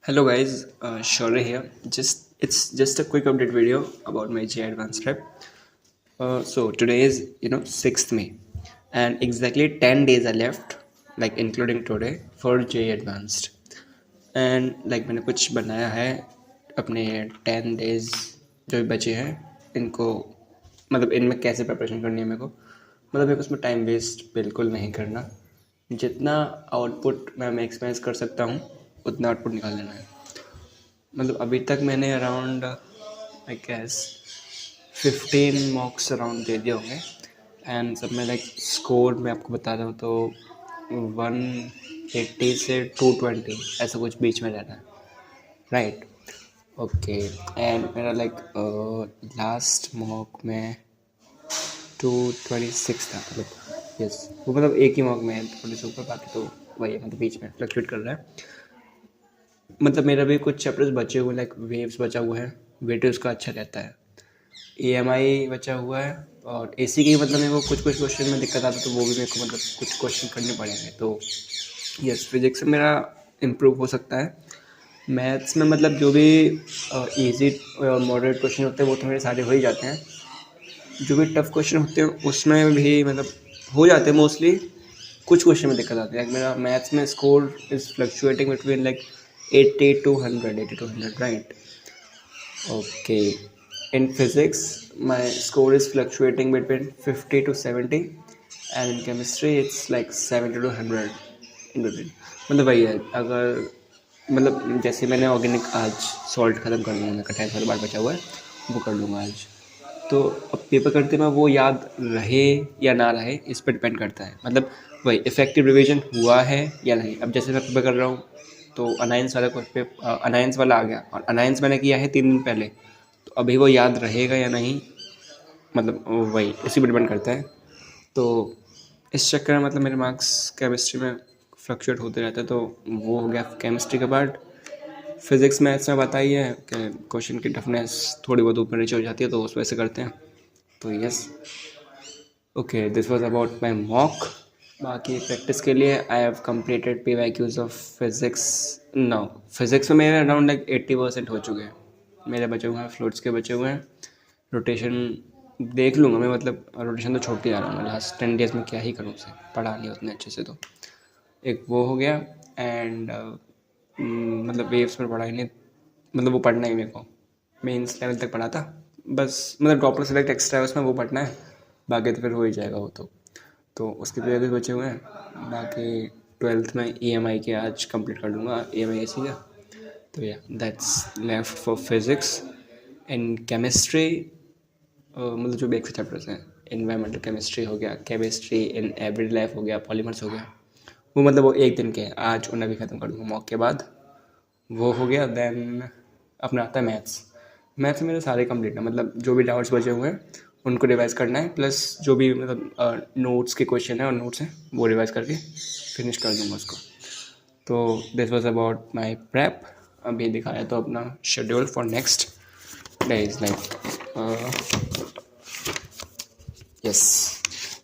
Hello guys, Shaurya here. It's just a quick update video about my J Advanced prep. So today is 6th May, and exactly 10 days are left, like including today, for J Advanced. And like मैंने कुछ बनाया है अपने 10 days जो भी बचे हैं इनको, मतलब इनमें कैसे प्रिपरेशन करनी है मेरे को, मतलब मेरे को उसमें टाइम वेस्ट बिल्कुल नहीं करना। जितना आउटपुट मैं मैक्सिमाइज कर सकता हूँ उतना आउटपुट निकाल लेना है। मतलब अभी तक मैंने around I guess 15 mocks around दे दिए होंगे, एंड सब में लाइक स्कोर मैं आपको बता रहा हूँ तो 180 से 220 ऐसा कुछ बीच में रहना है, राइट? ओके। एंड मेरा लाइक लास्ट मॉक में 226 था, मतलब यस वो मतलब एक ही मॉक में है, थोड़ी से ऊपर, बाकी तो वही है, मतलब बीच में फ्लक्चुएट कर रहा है। मतलब मेरा भी कुछ चैप्टर्स बचे हुए, लाइक वेव्स बचा हुआ है, वेटेज उसका अच्छा रहता है, EMI बचा हुआ है, और AC की मतलब मेरे को कुछ क्वेश्चन में दिक्कत आती है, तो वो भी मेरे को मतलब कुछ क्वेश्चन करने पड़ेंगे। तो यस, फिजिक्स में मेरा इम्प्रूव हो सकता है। मैथ्स में मतलब जो भी ईजी और मॉडरेट क्वेश्चन होते हैं वो तो मेरे सारे हो ही जाते हैं। जो भी टफ क्वेश्चन होते हैं उसमें भी मतलब हो जाते हैं मोस्टली। कुछ क्वेश्चन में दिक्कत आती है, मेरा मैथ्स में score is fluctuating between like 80 to 100, right? Okay. In physics, my score is fluctuating between 50 to 70, and in chemistry, it's like 70 to 100 in between. मतलब वही है, अगर मतलब जैसे मैंने ऑर्गेनिक आज सॉल्ट ख़त्म कर लूँगा, मेरा 10 साल बाद बचा हुआ है, वो कर लूँगा आज। तो अब पेपर करते में वो याद रहे या ना रहे इस पर डिपेंड करता है, मतलब वही इफ़ेक्टिव रिवीजन हुआ है या नहीं। अब जैसे मैं पेपर कर रहा हूँ तो अनाइंस वाला अनाइंस वाला आ गया, और अनाइंस मैंने किया है 3 दिन पहले, तो अभी वो याद रहेगा या नहीं, मतलब वही उसी पर डिपेंड करता है। तो इस चक्कर में मतलब मेरे मार्क्स केमिस्ट्री में फ्लक्चुएट होते रहते हैं, तो वो हो गया केमिस्ट्री के बाद। फिज़िक्स मैथ्स में बताइए है कि क्वेश्चन की टफनेस थोड़ी बहुत ऊपर नीचे हो जाती है, तो उस वजह से करते हैं। तो yes, okay, this was about my mock. बाकी प्रैक्टिस के लिए I have completed PYQs of physics now. Physics में मेरे अराउंड लाइक 80% हो चुके हैं, मेरे बचे हुए हैं फ्लूइड्स के बचे हुए हैं। रोटेशन देख लूँगा मैं, मतलब रोटेशन तो छोड़ते जा रहा हूँ मैं, लास्ट 10 डेज़ में क्या ही करूँ उसे, पढ़ा नहीं उतने अच्छे से। तो एक वो हो गया, एंड मतलब वेव्स पर पढ़ा ही नहीं, मतलब वो पढ़ना ही मेरे को मेंस लेवल तक पढ़ा था बस, मतलब ड्रॉपर सेलेक्ट एक्स्ट्रा है उसमें, वो पढ़ना है, बाकी तो फिर हो ही जाएगा वो तो उसके पेपर बचे हुए हैं। बाकी 12th में EMI के आज कंप्लीट कर लूँगा, EMI AC का। तो या that's left for physics. In chemistry मतलब जो बेसिक चैप्टर्स हैं, इन्वायरमेंटल केमिस्ट्री हो गया, केमिस्ट्री इन एवरीडे लाइफ हो गया, पॉलीमर्स हो गया, वो मतलब वो एक दिन के हैं, आज उन्हें भी ख़त्म कर दूँगा मॉक के बाद। वो हो गया। देन अपना आता है मैथ्स। मैथ्स मेरे सारे कंप्लीट है, मतलब जो भी डाउट्स बचे हुए हैं उनको रिवाइज़ करना है, प्लस जो भी मतलब नोट्स के क्वेश्चन है और नोट्स हैं वो रिवाइज़ करके फिनिश कर दूँगा उसको। तो this was about my prep. अभी दिखाया तो अपना schedule for next days, like yes.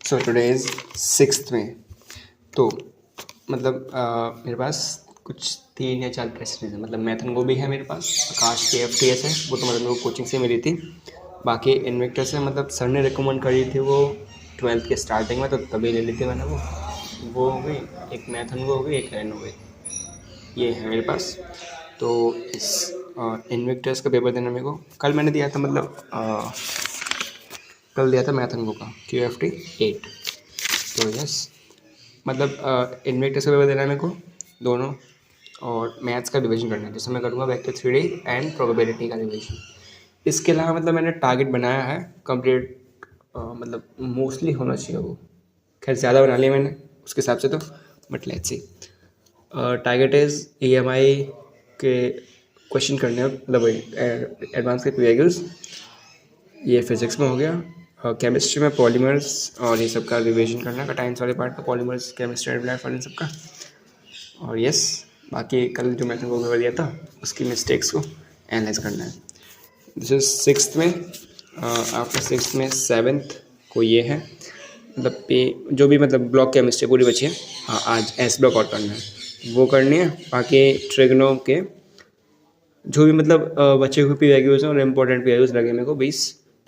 So today is 6th में, तो मतलब मेरे पास कुछ 3 या 4 टेस्ट सीरीज है, मतलब मैथन को भी है मेरे पास, आकाश की FTS है, वो तो मतलब मेरे को कोचिंग से मिली थी। बाकी इन्वेक्टर से मतलब सर ने रिकमेंड करी थी वो 12th के स्टार्टिंग में, तो तभी ले ली थी मैंने वो हो गई। एक मैथन को हो गई, एक हैन हो गई, ये है मेरे पास। तो इस इन्वेक्टर्स का पेपर देना मेरे को कल मैंने दिया था, मतलब कल दिया था मैथन को का QFT 8। तो यस, मतलब इन्वेक्टर्स का पेपर देना है मेरे को दोनों, और मैथ्स का रिवीजन करना है, जैसे मैं करूँगा वेक्टर 3D एंड प्रोबेबिलिटी का रिवीजन। इसके अलावा मतलब मैंने टारगेट बनाया है कंप्लीट, मतलब मोस्टली होना चाहिए वो, खैर ज़्यादा बना लिया मैंने उसके हिसाब से तो, but let's see. Target is EMI के क्वेश्चन करने हैं, मतलब वही एडवांस के PYQs। ये फिज़िक्स में हो गया। केमिस्ट्री में पॉलीमर्स और ये सब का रिवीजन करना है, टाइम्स वाले पार्ट का, पॉलीमर्स केमिस्ट्री एंड लाइफ और इन सब का। और यस, बाकी कल जो मैंने वो पेपर दिया था उसकी मिस्टेक्स को एनालाइज करना है। दिस इज 6th में। आफ्टर 6th में 7th को ये है, मतलब पे जो भी मतलब ब्लॉक केमिस्ट्री पूरी बची है। हाँ, आज S ब्लॉक और करना है, वो करनी है। बाकी ट्रिग्नो के जो भी मतलब बच्चे को पी वैल्यूज हैं और इम्पोर्टेंट पी वैल्यूज लगे मेरे को 20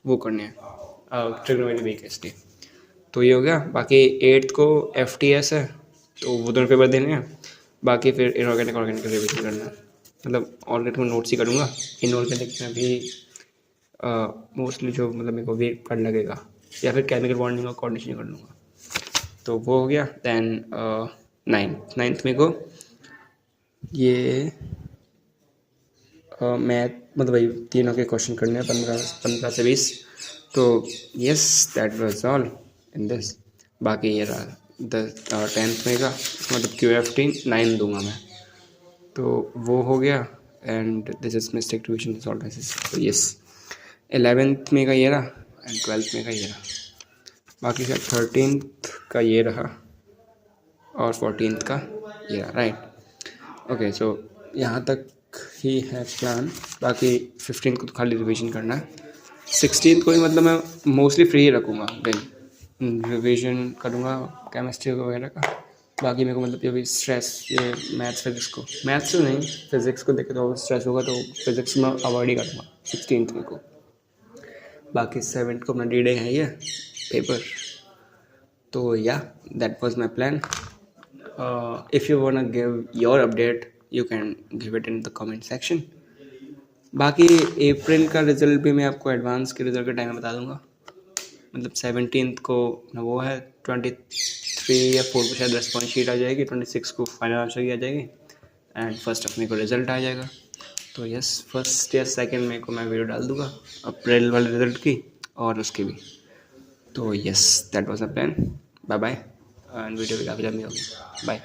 वो करने हैं ट्रिग्नोमेट्री केस के। तो ये हो गया। बाकी 8th को FTS है, तो वो दोनों पेपर देने हैं। बाकी फिर इनऑर्गेनिक ऑर्गेनिक का रिविजन करना है। मतलब ऑर्गेनिक में नोट्स ही करूँगा, इनऑर्गेनिक में भी मोस्टली जो मतलब मेरे को वीक पढ़ लगेगा या फिर केमिकल बॉन्डिंग और कोऑर्डिनेशन कर लूँगा। तो वो हो गया। दैन नाइन्थ में को ये मैथ मतलब वही तीनों के क्वेश्चन करने हैं 15 से 20। तो yes that was all in this. बाकी ये रहा 10th में का मतलब QFT 9 दूंगा मैं, तो वो हो गया। And this is mistake tuition solve this. तो यस 11th में का ये रहा एंड 12th में का ये रहा। बाकी का 13th का ये रहा और 14th का ये रहा, राइट। ओके सो यहाँ तक ही है प्लान। बाकी 15th को तो खाली रिवीजन करना है। 16th को भी मतलब मैं मोस्टली फ्री ही रखूँगा दिन, रिवीजन करूँगा केमिस्ट्री वगैरह का। बाकी मेरे को मतलब ये भी स्ट्रेस ये मैथ्स तो नहीं, फिज़िक्स को देखे तो स्ट्रेस होगा, तो फिज़िक्स में अवॉइड ही करूँगा 16th में को। बाकी 7th को अपना D-Day है ये पेपर। तो या that was my plan. If you wanna give your update you can give it in the comment section. बाकी अप्रैल का रिज़ल्ट भी मैं आपको एडवांस के रिज़ल्ट के टाइम में बता दूंगा। मतलब 17th को वो है, 23 या 4 को शायद रेस्पॉन्स शीट आ जाएगी, 26 को फाइनल आंसर की आ जाएगी एंड 1 मई को रिज़ल्ट आ जाएगा। तो यस 1 या 2 मई को मैं वीडियो डाल दूंगा अप्रैल वाले रिज़ल्ट की और उसकी भी। तो yes that was a plan. Bye bye and video भी काफ़ी लंबी होगी। बाय।